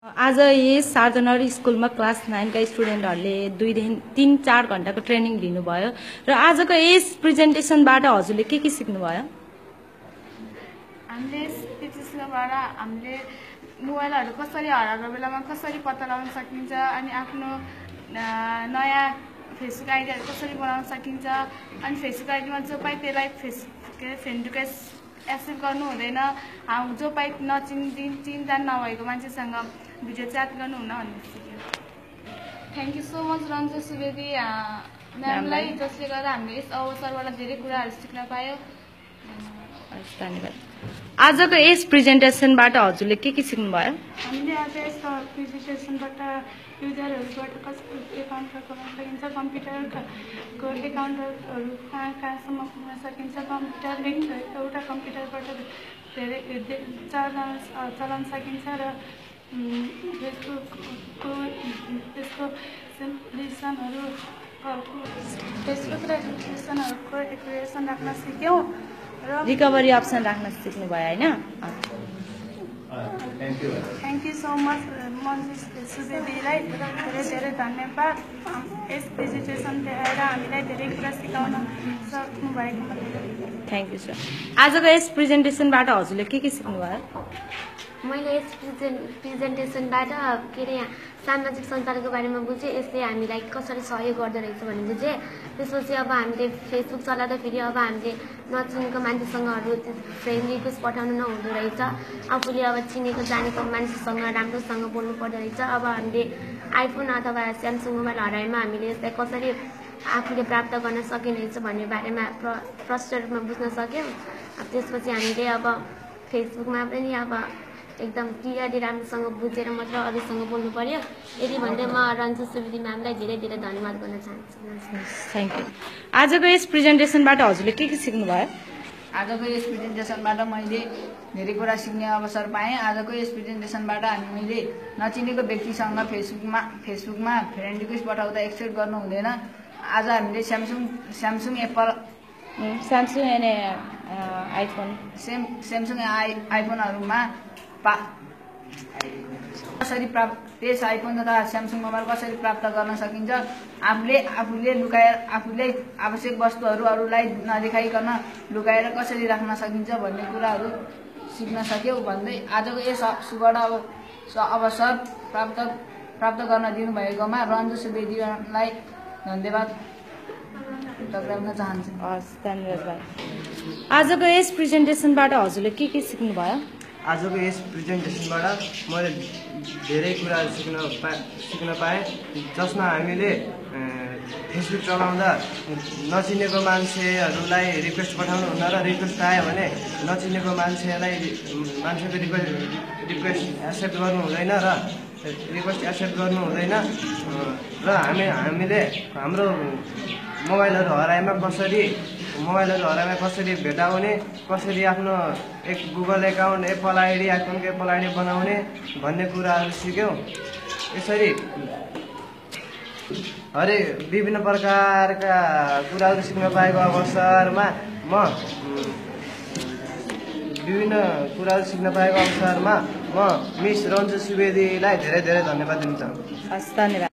आज यस सार्धनगरी स्कुलमा क्लास 9 का स्टुडेन्टहरूले 2 दिन 3-4 घण्टाको ट्रेनिङ लिनुभयो र आजको यस प्रेजेन्टेसनबाट हजुरले के सिक्नुभयो? हामीले त्यसबाट हामीले मोबाइलहरू कसरी हराएको बेलामा कसरी पत्ता लगाउन सकिन्छ अनि आफ्नो नयाँ फेसबुक आइडीहरू कसरी बनाउन सकिन्छ अनि फेसबुक आइडीमा जो पाइ त्यसलाई फ्रेन्ड रिक्वेस्ट एक्सेप्ट गर्नु हुँदैन, जो पाइ चिन्ता नभएको मान्छेसँग भिडियो च्याट गर्नु हुन भन्ने सिक्यो। Thank you so much Ranju Subedi म्यामलाई, जसले गर्दा हामीले यस अवसरबाट धेरै कुराहरू सिक्न पायौँ। धन्यवाद। आजको यस प्रेजेन्टेसनबाट हजुरले के सिक्नुभयो? हामीले आज यस प्रेजेन्टेसनबाट युजरहरूबाट कसरी एकाउन्ट खोल्न सकिन्छ, कम्प्युटरको एकाउन्टहरू कहाँसम्म पुग्न सकिन्छ, कम्प्युटर लिङ्क एउटा कम्प्युटरबाट धेरै चलाउन सकिन्छ र फेसबुकको त्यसको एप्लिकेसनहरूको एक्टिभेसन राख्न सिक्यौँ र रिकभरी अप्सन राख्न सिक्नुभयो हैन? Thank you so much Manju सुवेदीलाई धेरै धन्यवाद। यस प्रेजेन्टेसन देखाएर हामीलाई धेरै कुरा सिकाउन सक्नुभएकोमा थ्याङ्क यू सर। आजको यस प्रेजेन्टेसनबाट हजुरले के सिक्नुभयो? मैले यस प्रेजेन्टेसनबाट के अरे सामाजिक सञ्जालको बारेमा बुझेँ, यसले हामीलाई कसरी सहयोग गर्दो रहेछ भन्ने बुझेँ। त्यसपछि अब हामीले फेसबुक चलाउँदाखेरि अब हामीले नचिनेको मान्छेसँगहरू फ्रेन्ड रिक्वेस्ट पठाउनु नहुँदो रहेछ। आफूले अब चिनेको जानेको मान्छेसँग राम्रोसँग बोल्नु पर्दो रहेछ। अब हामीले आइफोन अथवा स्यामसङ मोबाइल हराएमा हामीले यसलाई कसरी आफूले प्राप्त गर्न सकिनेछ भन्ने बारेमा प्रष्ट रूपमा बुझ्न सक्यौँ। त्यसपछि हामीले अब फेसबुकमा पनि अब एकदम क्लियरली राम्रोसँग बुझेर मात्र अरूसँग बोल्नु पर्यो। यदि भन्दै म रन्जु सुवेदी म्यामलाई धेरै धन्यवाद गर्न चाहन्छु। Thank you. आजको यस प्रेजेन्टेसनबाट हजुरले के सिक्नुभयो? आजको यस प्रेजेन्टेसनबाट मैले धेरै कुरा सिक्ने अवसर पाएँ। आजको यस प्रेजेन्टेसनबाट हामीले नचिनेको व्यक्तिसँग फेसबुकमा फ्रेन्ड रिक्वेस्ट पठाउँदा एक्सेप्ट गर्नु हुँदैन। आज हामीले Samsung Apple Samsung and iPhone Samsung आइफोनहरूमा कसरी त्यस आइफोन तथा स्यामसङ मोबाइल कसरी प्राप्त गर्न सकिन्छ, आफूले लुकाएर आफूले आवश्यक वस्तुहरू अरूलाई नदेखाइकन लुकाएर कसरी राख्न सकिन्छ भन्ने कुराहरू सिक्न सक्यौँ भन्दै आजको यस सुवर्ण अवसर प्राप्त गर्न दिनुभएकोमा रन्जु सुवेदीलाई धन्यवाद टक्राउन चाहन्छु। हस्, धन्यवाद भाइ। आजको यस प्रेजेन्टेसनबाट हजुरले के सिक्नुभयो? आजको यस प्रेजेन्टेसनबाट मैले धेरै कुराहरू सिक्न पाएँ, जसमा हामीले फेसबुक चलाउँदा नचिनेको मान्छेहरूलाई रिक्वेस्ट पठाउनु हुँदैन र रिक्वेस्ट आयो भने नचिनेको मान्छेको रिक्वेस्ट एक्सेप्ट गर्नु हुँदैन र रिक्वेस्ट एक्सेप्ट गर्नु हुँदैन र हामीले हाम्रो मोबाइलहरू हराएमा कसरी भेटाउने, कसरी आफ्नो गुगल एकाउन्ट एप्पल आइडी आइफोनको एप्पल आइडी बनाउने भन्ने कुराहरू सिक्यौँ। यसरी विभिन्न प्रकारका कुराहरू सिक्न पाएको अवसरमा म मिस रन्जु सुवेदीलाई धेरै धन्यवाद दिन चाहन्छु। हस्, धन्यवाद।